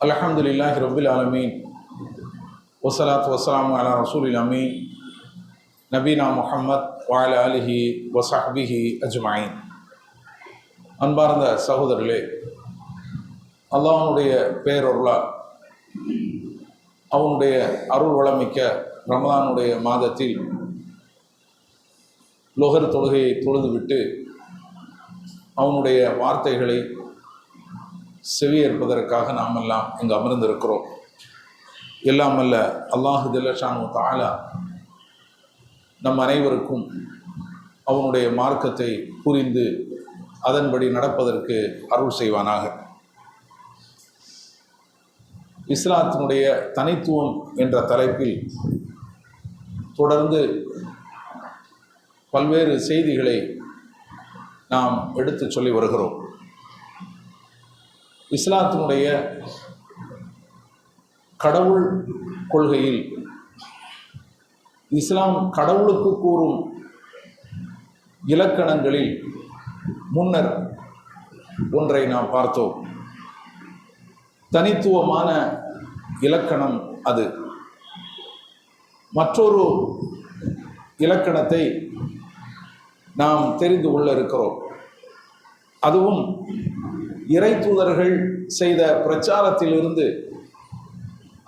அல்ஹம்துலில்லாஹி ரப்பில் ஆலமீன் வஸ்ஸலாத்து வஸ்ஸலாமு அலா ரசூலில் அமீன் நபீனா முஹம்மத் வ அலா ஆலிஹி வ ஸஹ்பிஹி அஜ்மஈன். அன்பார்ந்த சகோதரர்களே, அல்லாஹ்வுடைய பேரருளால் அவனுடைய அருள் வளமிக்க ரமலானுடைய மாதத்தில் லொஹர் தொழுகையை தொழுதுவிட்டு அவனுடைய வார்த்தைகளை செவியேற்பதற்காக நாம் எல்லாம் இங்கு அமர்ந்திருக்கிறோம். எல்லாம் அல்ல அல்லாஹு ஜல்ல ஷானு தஆலா நம் அனைவருக்கும் அவனுடைய மார்க்கத்தை புரிந்து அதன்படி நடப்பதற்கு அருள் செய்வானாக. இஸ்லாத்தினுடைய தனித்துவம் என்ற தலைப்பில் தொடர்ந்து பல்வேறு செய்திகளை நாம் எடுத்து சொல்லி வருகிறோம். இஸ்லாத்தினுடைய கடவுள் கொள்கையில் இஸ்லாம் கடவுளுக்கு கூறும் இலக்கணங்களில் முன்னர் ஒன்றை நாம் பார்த்தோம். தனித்துவமான இலக்கணம் அது. மற்றொரு இலக்கணத்தை நாம் தெரிந்து கொள்ள இருக்கிறோம். அதுவும் இறை தூதர்கள் செய்த பிரச்சாரத்திலிருந்து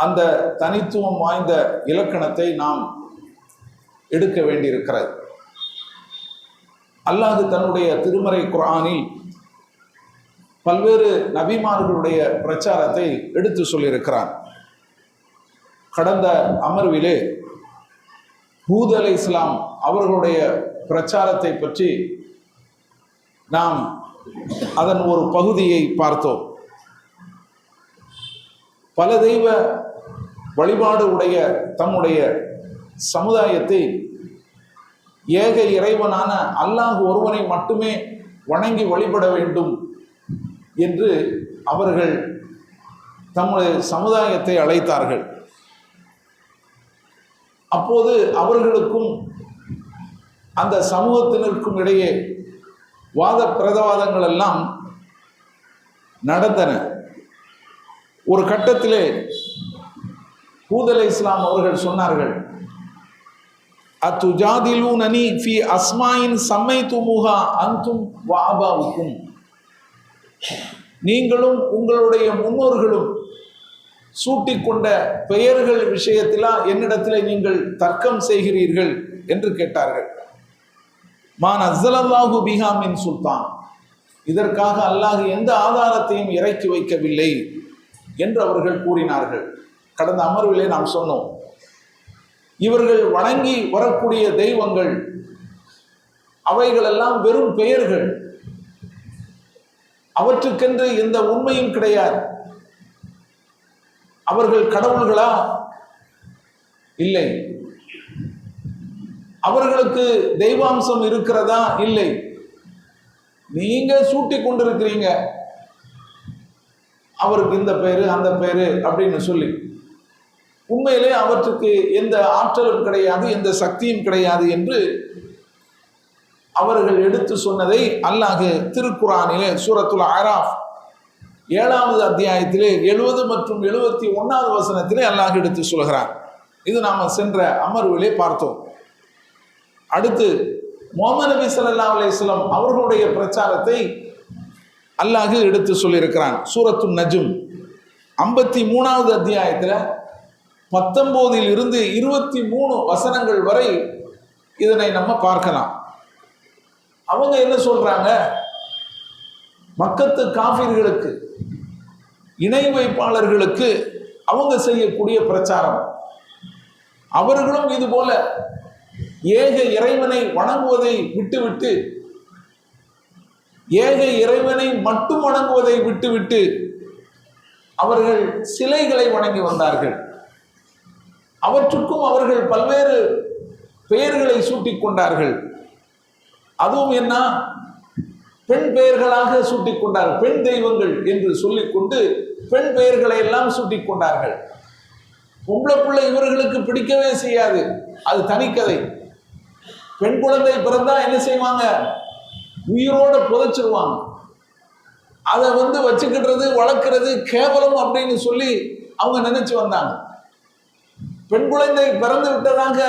அந்த தனித்துவம் வாய்ந்த இலக்கணத்தை நாம் எடுக்க வேண்டியிருக்கிறது. அல்லாஹ் தன்னுடைய திருமறை குர்ஆனில் பல்வேறு நபிமார்களுடைய பிரச்சாரத்தை எடுத்து சொல்லியிருக்கிறான். கடந்த அமர்விலே ஹூத் அலைஹிஸ்ஸலாம் அவர்களுடைய பிரச்சாரத்தை பற்றி நாம் அதன் ஒரு பகுதியை பார்த்தோம். பல தெய்வ வழிபாடு உடைய தம்முடைய சமுதாயத்தை ஏக இறைவனான அல்லாஹ் ஒருவனை மட்டுமே வணங்கி வழிபட வேண்டும் என்று அவர்கள் தம்முடைய சமுதாயத்தை அழைத்தார்கள். அப்போது அவர்களுக்கும் அந்த சமூகத்தினருக்கும் இடையே வாத பிரதவாதங்கள் எல்லாம் நடந்தன. ஒரு கட்டத்திலே ஹூத் அலைஹிஸ்ஸலாம் அவர்கள் சொன்னார்கள், அத்துஜாதிலூனனி ஃபீ அஸ்மாயின் சம்மைதுமுஹா அன்தும் வ ஆபாவுக்கும், நீங்களும் உங்களுடைய முன்னோர்களும் சூட்டிக்கொண்ட பெயர்கள் விஷயத்திலா என்னிடத்திலே நீங்கள் தர்க்கம் செய்கிறீர்கள் என்று கேட்டார்கள். மா நஸ்ஸலல்லாஹு பிஹா மின் சுல்தான், இதற்காக அல்லாஹ் எந்த ஆதாரத்தையும் இறக்கி வைக்கவில்லை என்று அவர்கள் கூறினார்கள். கடந்த அமர்விலே நாம் சொன்னோம், இவர்கள் வணங்கி வரக்கூடிய தெய்வங்கள் அவைகளெல்லாம் வெறும் பெயர்கள், அவற்றுக்கென்று எந்த உண்மையும் கிடையாது. அவர்கள் கடவுள்களா? இல்லை. அவர்களுக்கு தெய்வாம்சம் இருக்கிறதா? இல்லை. நீங்க சூட்டி கொண்டிருக்கிறீங்க அவருக்கு இந்த பேரு அந்த பேரு அப்படின்னு சொல்லி. உண்மையிலே அவற்றுக்கு எந்த ஆற்றலும் கிடையாது, எந்த சக்தியும் கிடையாது என்று அவர்கள் எடுத்து சொன்னதை அல்லாஹ் திருக்குர்ஆனிலே சூரத்துல் அராஃப் 7வது அத்தியாயத்திலே 70 மற்றும் 71வது வசனத்திலே அல்லாஹ் எடுத்து சொல்கிறார். இது நாம சென்ற அமர்விலே பார்த்தோம். அடுத்து முஹம்மது நபி ஸல்லல்லாஹு அலைஹி வஸல்லம் அவர்களுடைய பிரச்சாரத்தை அல்லாஹ் எடுத்து சொல்லியிருக்கிறான். சூரத்துன் நஜ்ம் 53வது அத்தியாயத்தில் 19 இருந்து 23 வசனங்கள் வரை இதனை நம்ம பார்க்கலாம். அவங்க என்ன சொல்றாங்க? மக்கத்து காஃபிர்களுக்கு, இணை வைப்பாளர்களுக்கு அவங்க செய்யக்கூடிய பிரச்சாரம். அவர்களும் இது போல ஏக இறைவனை வணங்குவதை விட்டுவிட்டு, ஏக இறைவனை மட்டும் வணங்குவதை விட்டுவிட்டு அவர்கள் சிலைகளை வணங்கி வந்தார்கள். அவற்றுக்கும் அவர்கள் பல்வேறு பெயர்களை சூட்டிக் கொண்டார்கள். அதுவும் என்ன, பெண் பெயர்களாக சூட்டிக் கொண்டார்கள். பெண் தெய்வங்கள் என்று சொல்லிக்கொண்டு பெண் பெயர்களை எல்லாம் சூட்டிக் கொண்டார்கள். பொம்பளை பிள்ளை இவர்களுக்கு பிடிக்கவே செய்யாது, அது தனிக்கதை. பெண் குழந்தை பிறந்தா என்ன செய்வாங்க? உயிரோட புதைச்சிருவாங்க. அதை வச்சுக்கிடுறது வளர்க்கறது கேவலம் அப்படின்னு சொல்லி அவங்க நினைச்சு வந்தாங்க. பெண் குழந்தை பிறந்து விட்டதாக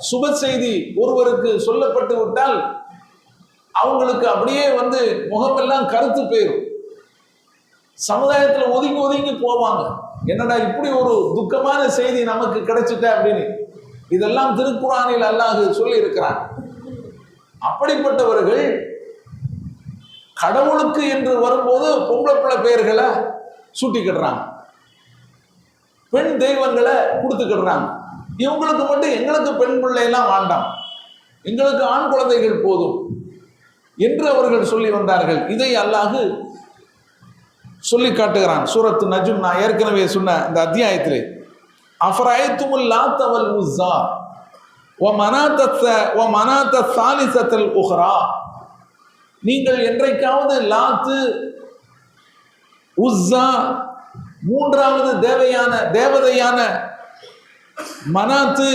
சுப செய்தி ஒருவருக்கு சொல்லப்பட்டு விட்டால் அவங்களுக்கு அப்படியே முகமெல்லாம் கருத்து போயிடும். சமுதாயத்தில் ஒதுங்கி ஒதுங்கி போவாங்க. என்னடா இப்படி ஒரு துக்கமான செய்தி நமக்கு கிடைச்சிட்ட அப்படின்னு. இதெல்லாம் திருக்குர்ஆனில் அல்லாஹ் சொல்லி இருக்கிறான். அப்படிப்பட்டவர்கள் கடவுளுக்கு என்று வரும்போது பொம்பளை பிள்ளை பெயர்களை சூட்டிக்கிடுறாங்க, பெண் தெய்வங்களை கொடுத்துக்கிடுறாங்க. இவங்களுக்கு மட்டும் எங்களுக்கு பெண் பிள்ளையெல்லாம் வேண்டாம், எங்களுக்கு ஆண் குழந்தைகள் போதும் என்று அவர்கள் சொல்லி வந்தார்கள். இதை அல்லாஹ் சொல்லி காட்டுகிறான் சூரத்து நஜ்ம். நான் ஏற்கனவே சொன்ன இந்த அத்தியாயத்திலே அஃபரைத்துமுல் லாத் வல் உஸ்ஸா வ மனாத்த சாலிசத்தல் உஹ்ரா, நீங்கள் என்றைக்காவது லாத்து உஸ்ஸா மூன்றாவது தேவதையான மனாத்து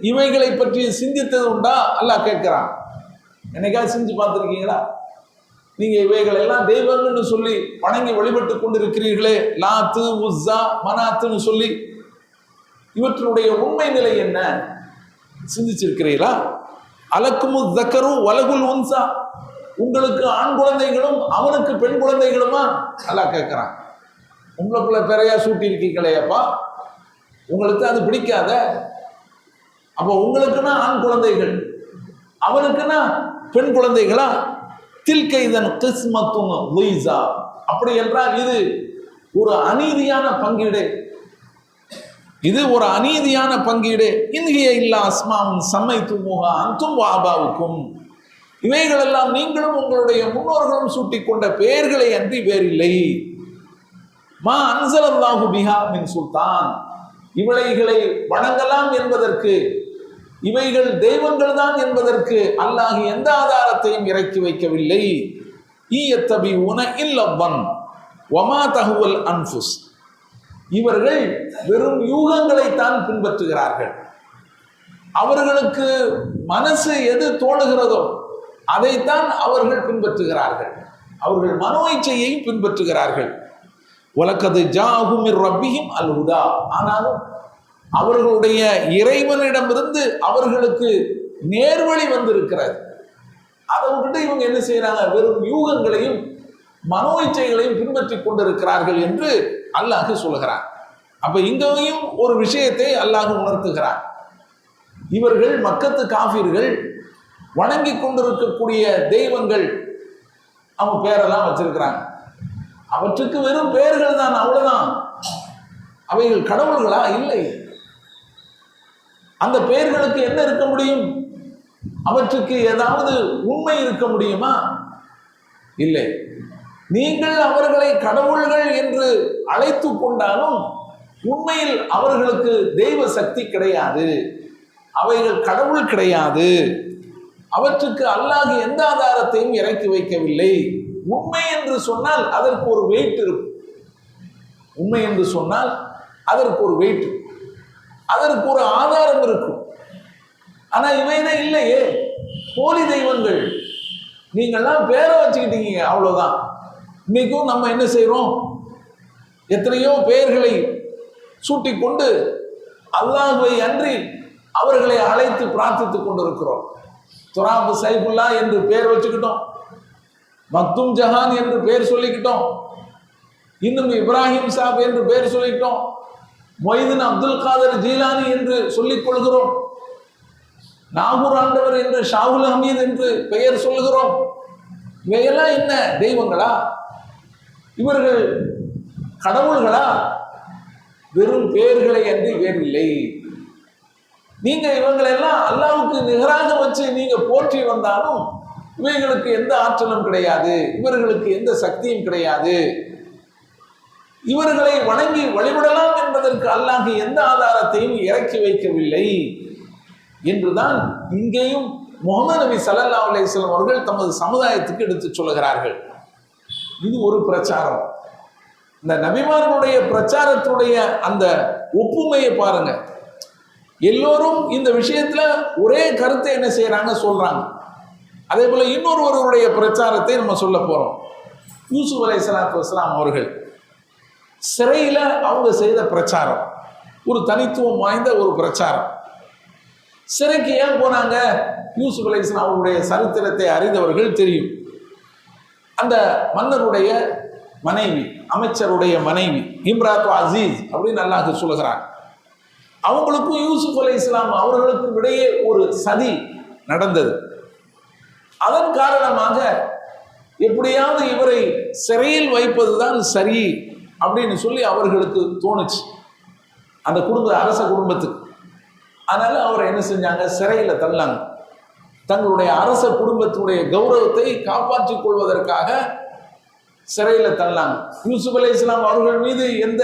இவைகளை பற்றி சிந்தித்தது உண்டா? அல்லாஹ் கேட்கிறான். என்னைக்காவது செஞ்சு பார்த்துருக்கீங்களா? நீங்க இவைகள் எல்லாம் தெய்வங்கள்னு சொல்லி வணங்கி வழிபட்டு கொண்டிருக்கிறீர்களே, லாத்து உஸ்ஸா மனாத்துன்னு சொல்லி, இவற்றினுடைய உண்மை நிலை என்ன சிந்திச்சிருக்கிறீர்களா? அலக்குமு தக்கரு வலகுல் உன்சா, உங்களுக்கு ஆண் குழந்தைகளும் அவனுக்கு பெண் குழந்தைகளுமா? அல்லாஹ் கேட்கிறான். உங்களுக்குள்ள பெறையா சூட்டி இருக்கீங்களே அப்பா, உங்களுக்கு அது பிடிக்காத? அப்போ உங்களுக்குன்னா ஆண் குழந்தைகள், அவனுக்குன்னா பெண் குழந்தைகளா? தில்கைதன் கிஸ்மத்துன் லீஸா, அப்படி என்றால் இது ஒரு அநீதியான பங்கீடு, இது ஒரு அநீதியான பங்கீடு. இன்ஹிய இல்லா அஸ்மாஉன் சம்மைதுமுஹா அன்தும் வ ஆபாவுக்கும், இவைகளெல்லாம் நீங்களும் உங்களுடைய முன்னோர்களும் சூட்டிக் கொண்ட பெயர்களை அன்றி வேறில்லை. மா அன்ஸலல்லாஹு பிஹா மின் சுல்தான், இவைகளை வணங்கலாம் என்பதற்கு, இவைகள் தெய்வங்கள் தான் என்பதற்கு அல்லாஹ் எந்த ஆதாரத்தையும் இறக்கி வைக்கவில்லை. ஈயத்தபிஊன இல்லவ்வன் வமா தஹுவல் அன்ஃபுஸ், இவர்கள் வெறும் யூகங்களைத்தான் பின்பற்றுகிறார்கள். அவர்களுக்கு மனசு எது தோணுகிறதோ அதைத்தான் அவர்கள் பின்பற்றுகிறார்கள். அவர்கள் மனோ இச்சையை பின்பற்றுகிறார்கள். வலக்கது ஜாஹும் மிர் ரப்பிஹிம் அல் ஹுதா, ஆனாலும் அவர்களுடைய இறைவனிடமிருந்து அவர்களுக்கு நேர்வழி வந்திருக்கிறது. அதை விட்டுட்டு இவங்க என்ன செய்யறாங்க? வெறும் யூகங்களையும் மனோ இச்சைகளையும் பின்பற்றி கொண்டிருக்கிறார்கள் என்று அல்லாஹ் சொல்லுகிறான். அப்ப இங்கேயும் ஒரு விஷயத்தை அல்லாஹ் உணர்த்துகிறான். இவர்கள் மக்கத்து காஃபிர்கள் வணங்கி கொண்டிருக்கக்கூடிய தெய்வங்கள், அவங்க பேரெல்லாம் வச்சிருக்கிறாங்க. அவற்றுக்கு வெறும் பெயர்கள் தான், அவ்வளவுதான். அவைகள் கடவுள்களா? இல்லை. அந்த பெயர்களுக்கு என்ன இருக்க முடியும்? அவற்றுக்கு ஏதாவது உண்மை இருக்க முடியுமா? இல்லை. நீங்கள் அவர்களை கடவுள்கள் என்று அழைத்து கொண்டாலும் உண்மையில் அவர்களுக்கு தெய்வ சக்தி கிடையாது, அவைகள் கடவுள் கிடையாது. அவற்றுக்கு அல்லாஹ் எந்த ஆதாரத்தையும் இறக்கி வைக்கவில்லை. உண்மை என்று சொன்னால் அதற்கு ஒரு வெயிட் இருக்கும். உண்மை என்று சொன்னால் அதற்கு ஒரு வெயிட், அதற்கு ஒரு ஆதாரம் இருக்கும். ஆனா இவைதான் இல்லையே, போலி தெய்வங்கள். நீங்கள்லாம் பேரை வச்சுக்கிட்டீங்க, அவ்வளவுதான். இன்னைக்கும் நம்ம என்ன செய்யறோம்? எத்தனையோ பெயர்களை சூட்டிக்கொண்டு அல்லாஹ்வை அன்றி அவர்களை அழைத்து பிரார்த்தித்துக் கொண்டிருக்கிறோம். துராபு சைஃபுல்லா என்று பெயர் வச்சுக்கிட்டோம், மக்தும் ஜஹான் என்று பெயர் சொல்லிக்கிட்டோம், இன்னும் இப்ராஹிம் சாப் என்று பெயர் சொல்லிக்கிட்டோம், மொய்தீன் அப்துல் காதர் ஜீலானி என்று சொல்லிக் கொள்கிறோம், நாகூர் ஆண்டவர் என்று ஷாகுல் ஹமீத் என்று பெயர் சொல்லுகிறோம். இவையெல்லாம் என்ன தெய்வங்களா? இவர்கள் கடவுள்களா? வெறும் பெயர்களை அன்றி வேறில்லை. நீங்க இவங்களெல்லாம் அல்லாஹ்வுக்கு நிகராக வச்சு நீங்க போற்றி வந்தாலும் இவைகளுக்கு எந்த ஆற்றலும் கிடையாது, இவர்களுக்கு எந்த சக்தியும் கிடையாது. இவர்களை வணங்கி வழிபடலாம் என்பதற்கு அல்லாஹ் எந்த ஆதாரத்தையும் இறக்கி வைக்கவில்லை என்றுதான் இங்கேயும் முஹம்மது நபி ஸல்லல்லாஹு அலைஹி வஸல்லம் அவர்கள் தமது சமுதாயத்துக்கு எடுத்து சொல்லுகிறார்கள். இது ஒரு பிரச்சாரம். இந்த நபிமார்களுடைய பிரச்சாரத்துடைய அந்த ஒப்புமையை பாருங்க. எல்லோரும் இந்த விஷயத்துல ஒரே கருத்தை என்ன செய்யறாங்க? சொல்றாங்க. அதே போல இன்னொருவருடைய பிரச்சாரத்தை நம்ம சொல்ல போறோம். யூசுப் அலைஹிஸ்ஸலாத்து வஸ்ஸலாம் அவர்கள் சிறையில் அவங்க செய்த பிரச்சாரம் ஒரு தனித்துவம் வாய்ந்த ஒரு பிரச்சாரம். சிறைக்கு ஏன் போனாங்க? யூசுப் அலைஹிஸ்ஸலாம் அவருடைய சரித்திரத்தை அறிந்தவர்கள் தெரியும். அந்த மன்னருடைய மனைவி, அமைச்சருடைய மனைவி இம்ராத்து அசீஸ் அப்படின்னு அல்லாஹ் சொல்லுகிறார். அவங்களுக்கும் யூசுப் அலைஹிஸ்ஸலாம் அவர்களுக்கும் இடையே ஒரு சதி நடந்தது. அதன் காரணமாக எப்படியாவது இவரை சிறையில் வைப்பதுதான் சரி அப்படின்னு சொல்லி அவர்களுக்கு தோணுச்சு, அந்த அரச குடும்பத்துக்கு. அதனால அவரை என்ன செஞ்சாங்க? சிறையில் தள்ளாங்க. தங்களுடைய அரச குடும்பத்துடைய கௌரவத்தை காப்பாற்றிக் கொள்வதற்காக சிறையில் தள்ளாங்க. யூசுப் அலைஹிஸ்ஸலாம் அவர்கள் மீது எந்த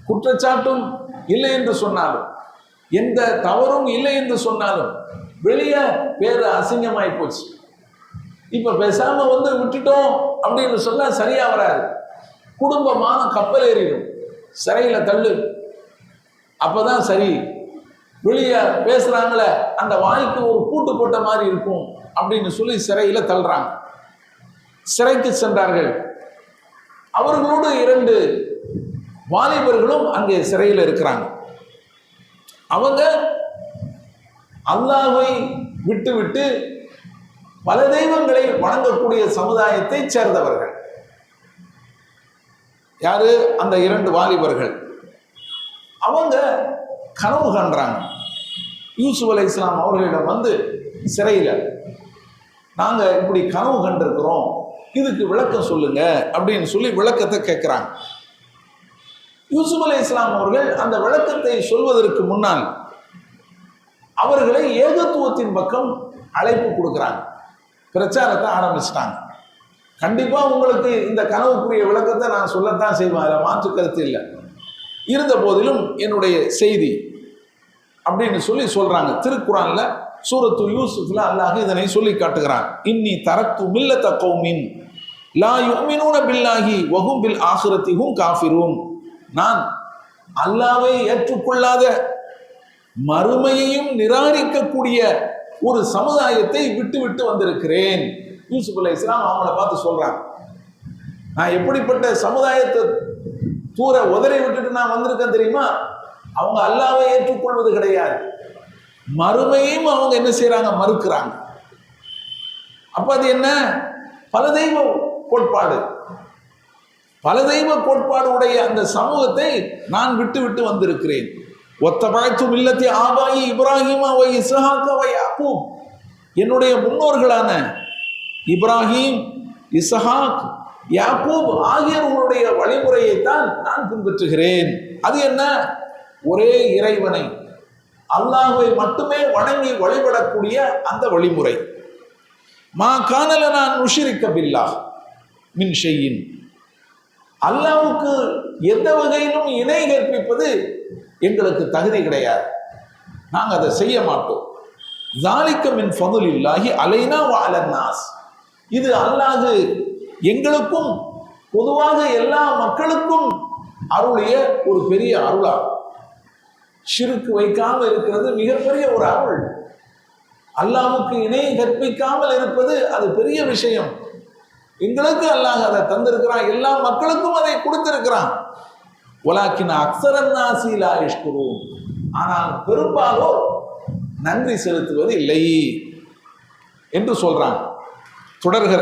குற்றச்சாட்டும் இல்லை என்று சொன்னாலும், எந்த தவறும் இல்லை என்று சொன்னாலும் வெளியே பேர் அசிங்கமாய் போச்சு. இப்ப பேசாம விட்டுட்டோம் அப்படின்னு சொன்னா சரியா வராது. குடும்பமான கப்பல் ஏறிடும், சிறையில தள்ளு, அப்பதான் சரி. வெளியே பேசுறாங்களே அந்த வாய்க்கு ஒரு பூட்டு போட்ட மாதிரி இருக்கும் அப்படின்னு சொல்லி சிறையில தள்ளுறாங்க. சிறைக்கு சென்றார்கள். அவர்களோடு 2 வாலிபர்களும் அங்கே சிறையில் இருக்கிறாங்க. அவங்க அல்லாஹ்வை விட்டு பல தெய்வங்களை வணங்கக்கூடிய சமுதாயத்தை சேர்ந்தவர்கள். யாரு? அந்த 2 வாலிபர்கள். அவங்க கனவு காண்றாங்க. யூசுப் அலைஹிஸ்ஸலாம் அவர்களிடம் சிறையில் நாங்க இப்படி கனவு கண்டிருக்கிறோம், இதுக்கு விளக்கம் சொல்லுங்க அப்படின்னு சொல்லி விளக்கத்தை கேட்கிறாங்க. யூசுப் அலைஹிஸ்ஸலாம் அவர்கள் அந்த விளக்கத்தை சொல்வதற்கு முன்னால் அவர்களை ஏகத்துவத்தின் பக்கம் அழைப்பு கொடுக்கிறாங்க. பிரச்சாரத்தை ஆரம்பிச்சிட்டாங்க. கண்டிப்பா உங்களுக்கு இந்த கனவுக்குரிய விளக்கத்தை நான் சொல்லத்தான் செய்வேன், அதில் மாற்று கருத்து இல்லை. இருந்த போதிலும் என்னுடைய செய்தி அப்படின்னு சொல்லி சொல்றாங்க. திருக்குறான்ல சூரத்து யூசுஃப்ல அல்லாஹ் இதனை சொல்லி காட்டுகிறான். இன்னி தரக்து மில்லத கௌமின் லா யுமினூன பில்லாஹி வஹும் பில் ஆখিরাতি ஹும் காஃபிரூன். நான் அல்லாஹ்வை ஏற்றுக்கொள்ளாத மறுமையையும் நிராகரிக்கக்கூடிய ஒரு சமுதாயத்தை விட்டு வந்திருக்கிறேன். யூசுப் அலைஹிஸ்ஸலாம் அவங்கள பார்த்து சொல்றாங்க, நான் எப்படிப்பட்ட சமுதாயத்தை தூர உதறி விட்டுட்டு நான் வந்திருக்கேன் தெரியுமா? அவங்க அல்லாஹ்வை ஏற்றுக்கொள்வது கிடையாது, மறுமையும் அவங்க என்ன செய்யறாங்க? மறுக்கிறாங்க. அப்ப அது என்ன? பல தெய்வ கோட்பாடு, பல தெய்வ கோட்பாடு உடைய அந்த சமூகத்தை நான் விட்டு வந்திருக்கிறேன். ஒத்தபாய்த்து மில்லத்தி ஆபாயி இப்ராஹிமா வை இஸ்ஹாக வை யாக்கூப். என்னுடைய முன்னோர்களான இப்ராஹிம், இஸ்ஹாக், யாக்கூப் ஆகியோர்களுடைய வழிமுறையைத்தான் நான் பின்பற்றுகிறேன். அது என்ன? ஒரே இறைவனை அல்லாஹ்வை மட்டுமே வணங்கி வழிபடக்கூடிய அந்த வழிமுறை. மா கானல நான் நுஷ்ரிக்க பில்லாஹ் மின் ஷையின். அல்லாஹ்வுக்கு எந்த வகையிலும் இணை கற்பிப்பது எங்களுக்கு தகுதி கிடையாது, நாங்கள் அதை செய்ய மாட்டோம். ஸாலிக மின் ஃபதுலில்லாஹி அலைனா வ அலன் நாஸ். இது அல்லாஹ் எங்களுக்கும் பொதுவாக எல்லா மக்களுக்கும் அருளிய ஒரு பெரிய அருளாகும். ஷிர்க் வைக்காமல் இருக்கிறது மிகப்பெரிய ஒரு அருள். அல்லாஹ்வுக்கு இணை கற்பிக்காமல் இருப்பது அது பெரிய விஷயம். எங்களுக்கு அல்லாஹ் அதை தந்திருக்கிறான், எல்லா மக்களுக்கும் அதை கொடுத்திருக்கிறான். வலாக்கின் அக்ஸரன் நாஸி லா யஷ்குரூன். ஆனால் பெரும்பாலோர் நன்றி செலுத்துவது இல்லை என்று சொல்றாங்க. தொடர்கிற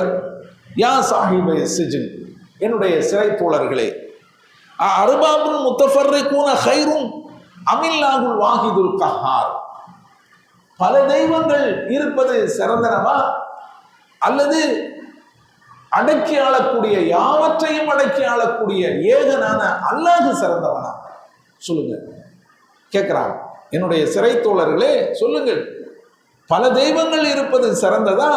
யா சாஹிபை சிஜின், என்னுடைய சிறை தோழர்களே, அர்பாபுன் முத்தஃபர்ரிகூன கைரும் அமில்லாஹுல் வாஹிதுல் கஹார். பல தெய்வங்கள் இருப்பது சிறந்தனவா, அல்லது அடக்கி ஆளக்கூடிய, யாவற்றையும் அடக்கி ஆளக்கூடிய ஏகனான அல்லாஹ் சிறந்தவனா? சொல்லுங்க கேட்கிறாங்க. என்னுடைய சிறை தோழர்களே சொல்லுங்கள், பல தெய்வங்கள் இருப்பது சிறந்ததா,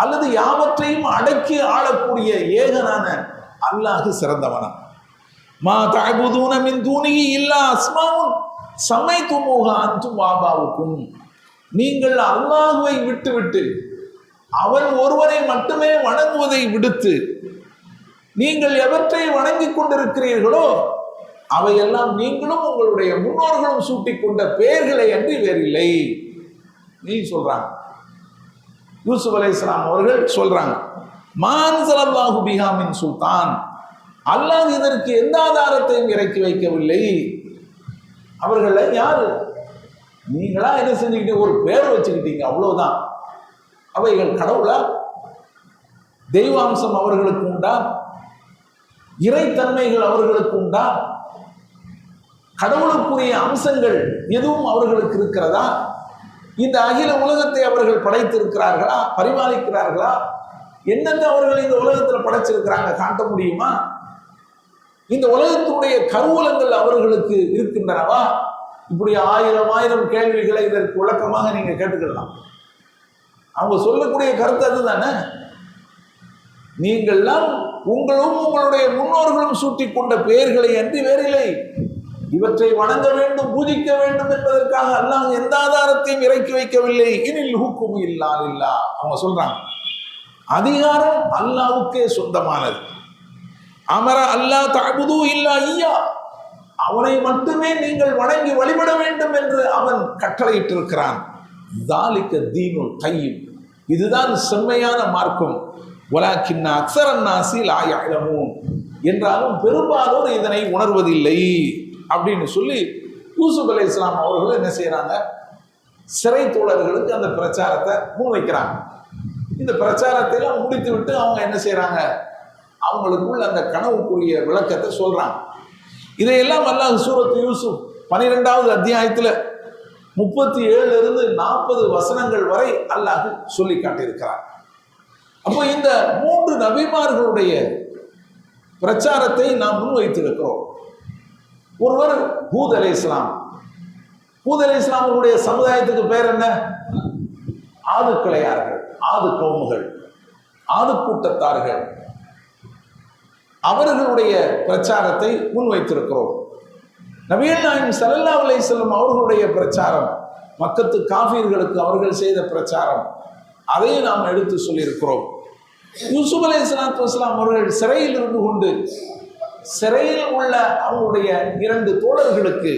அல்லது யாவற்றையும் அடக்கி ஆளக்கூடிய ஏகனான அல்லாஹ் சிறந்தவனா? மா தஅபுதூன மின் தூனிஹி இல்லா அஸ்மாஉன் சமைத்துமூஹா அன்தும் வாபாவுக்கும். நீங்கள் அல்லாஹ்வை விட்டு அவன் ஒருவனை மட்டுமே வணங்குவதை விடுத்து நீங்கள் எவற்றை வணங்கிக் கொண்டிருக்கிறீர்களோ அவையெல்லாம் நீங்களும் உங்களுடைய முன்னோர்களும் சூட்டிக் கொண்ட பெயர்களை அன்றி வேறில்லை. நீ சொல்றாங்க. யூசுப் அலைஹிஸ்ஸலாம் அவர்கள் சொல்றாங்க, மான் ஸல்லல்லாஹு பிஹா மின் சுல்தான், அல்லாஹ் இதற்கு எந்த ஆதாரத்தையும் இறக்கி வைக்கவில்லை. அவர்கள் யாரு? நீங்களா என்ன செஞ்சுக்கிட்டீங்க? ஒரு பேர் வச்சுக்கிட்டீங்க, அவ்வளவுதான். அவைகள் கடவுளா? தெய்வாம்சம் அவர்களுக்கு உண்டா? இறைத்தன்மைகள் அவர்களுக்கு உண்டா? கடவுளுக்குரிய அம்சங்கள் எதுவும் அவர்களுக்கு இருக்கிறதா? இந்த அகில உலகத்தை அவர்கள் படைத்திருக்கிறார்களா? பரிமாறிக்கிறார்களா? என்னத்தை அவர்கள் இந்த உலகத்தில் படைச்சிருக்கிறாங்க காட்ட முடியுமா? இந்த உலகத்தினுடைய கருவூலங்கள் அவர்களுக்கு இருக்கின்றனவா? இப்படி ஆயிரம் ஆயிரம் கேள்விகளை இதற்கு விளக்கமாக நீங்க கேட்டுக்கலாம். அவங்க சொல்லக்கூடிய கருத்து அதுதானே. நீங்கள்லாம் உங்களும் உங்களுடைய முன்னோர்களும் சூட்டி கொண்ட பெயர்களை அன்றி வேறில்லை. இவற்றை வணங்க வேண்டும், பூஜிக்க வேண்டும் என்பதற்காக அல்லாஹ் எந்த ஆதாரத்தையும் இறக்கி வைக்கவில்லை. இனில் ஹுக்கும் இல்லா இல்லா. அவங்க சொல்றாங்க அதிகாரம் அல்லாஹ்வுக்கே சொந்தமானது. அமர அல்லாஹ் தஅபுது இல்லா ஐயா, அவனை மட்டுமே நீங்கள் வணங்கி வழிபட வேண்டும் என்று அவன் கட்டளையிட்டிருக்கிறான். ذَلِكَ الدِّينُ الْقَيِّمُ, இதுதான் செம்மையான மார்க்கம். வலாக்கின்ன அக்ஸர النَّاسِ லா يَعْلَمُونَ, என்றாலும் பெரும்பாலோர் இதனை உணர்வதில்லை அப்படின்னு சொல்லி யூசுப் அலைஹிஸ்ஸலாம் அவர்கள் என்ன செய்யறாங்க? சிறை தோழர்களுக்கு அந்த பிரச்சாரத்தை முன்வைக்கிறாங்க. இந்த பிரச்சாரத்தை எல்லாம் முடித்து விட்டு அவங்க என்ன செய்யறாங்க? அவங்களுக்குள்ள அந்த கனவுக்குரிய விளக்கத்தை சொல்றாங்க. இதையெல்லாம் அல்லாஹ் சூரத்து யூசுப் 12வது அத்தியாயத்தில் 37 40 வசனங்கள் வரை அல்லாஹ் சொல்லி காட்டியிருக்கிறார். அப்போ இந்த 3 நபிமார்களுடைய பிரச்சாரத்தை நாம் முன்வைத்திருக்கிறோம். ஒருவர் ஹூத் அலைஹிஸ்ஸலாம். ஹூத் அலைஹிஸ்ஸலாம் அவருடைய சமுதாயத்துக்கு பேர் என்ன? ஆது கிளையார்கள், ஆது கவுமுகள், ஆது கூட்டத்தார்கள். அவர்களுடைய பிரச்சாரத்தை முன்வைத்திருக்கிறோம். நபிகள் நாயகம் ஸல்லல்லாஹு அலைஹி வஸல்லம் அவர்களுடைய பிரச்சாரம், மக்கத்து காஃபிர்களுக்கு அவர்கள் செய்த பிரச்சாரம், அதையும் நாம் எடுத்து சொல்லியிருக்கிறோம். யூசுப் அலைஹிஸ்ஸலாத்து வஸ்ஸலாம் அவர்கள் சிறையில் இருந்து கொண்டு சிறையில் உள்ள அவங்களுடைய 2 தோழர்களுக்கு,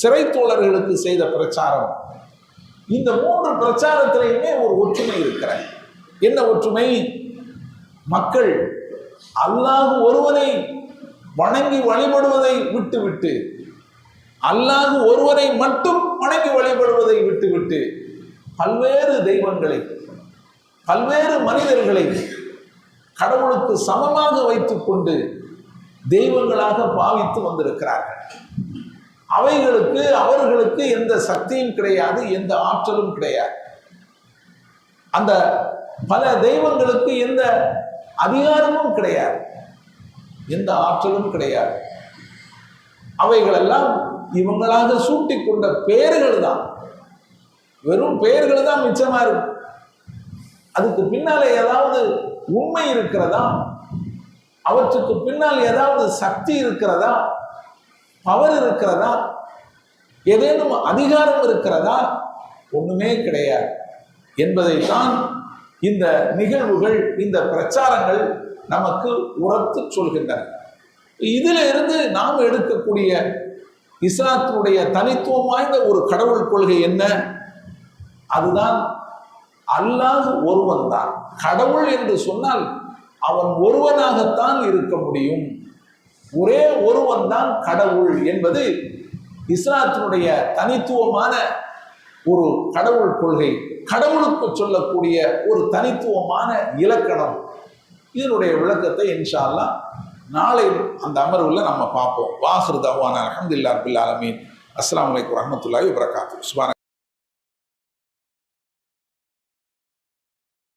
சிறை தோழர்களுக்கு செய்த பிரச்சாரம். இந்த 3 பிரச்சாரத்திலையுமே ஒரு ஒற்றுமை இருக்கிறது. என்ன ஒற்றுமை? மக்கள் அல்லாஹ் ஒருவனை வணங்கி வழிபடுவதை விட்டுவிட்டு, அல்லாஹ் ஒருவனை மட்டும் வணங்கி வழிபடுவதை விட்டுவிட்டு பல்வேறு தெய்வங்களை, பல்வேறு மனிதர்களை கடவுளுக்கு சமமாக வைத்துக் கொண்டு தெய்வங்களாக பாவித்து வந்திருக்கிறார்கள். அவைகளுக்கு அவர்களுக்கு எந்த சக்தியும் கிடையாது, எந்த ஆற்றலும் கிடையாது. அந்த பல தெய்வங்களுக்கு எந்த அதிகாரமும் கிடையாது, எந்த ஆற்றலும் கிடையாது. அவைகளெல்லாம் இவங்களாக சூட்டி கொண்ட பெயர்கள் தான், வெறும் பெயர்கள் தான் மிச்சமா இருக்கு. அதுக்கு பின்னாலே ஏதாவது உண்மை இருக்கிறதா? அவற்றுக்கு பின்னால் ஏதாவது சக்தி இருக்கிறதா? பவர் இருக்கிறதா? ஏதேனும் அதிகாரம் இருக்கிறதா? ஒண்ணுமே கிடையாது என்பதைத்தான் இந்த நிகழ்வுகள், இந்த பிரச்சாரங்கள் நமக்கு உரத்து சொல்கின்றன. இதில் இருந்து நாம் எடுக்கக்கூடிய இஸ்லாத்தினுடைய தனித்துவம் வாய்ந்த ஒரு கடவுள் கொள்கை என்ன? அதுதான் அல்லாஹ் ஒருவன் தான் கடவுள் என்று சொன்னால் அவன் ஒருவனாகத்தான் இருக்க முடியும். ஒரே ஒருவன் தான் கடவுள் என்பது இஸ்லாத்தினுடைய தனித்துவமான ஒரு கடவுள் கொள்கை, கடவுளுக்கு சொல்லக்கூடிய ஒரு தனித்துவமான இலக்கணம். இதனுடைய விளக்கத்தை இன்ஷா அல்லாஹ் நாளை அந்த அமர்வில் நம்ம பார்ப்போம். வாஹிர் தவானா அல்ஹம்துலில்லாஹி ரப்பில் ஆலமீன். அஸ்ஸலாமு அலைக்கும் வரஹ்மத்துல்லாஹி வபரகாத்துஹு. சுப்ஹானல்லாஹ்.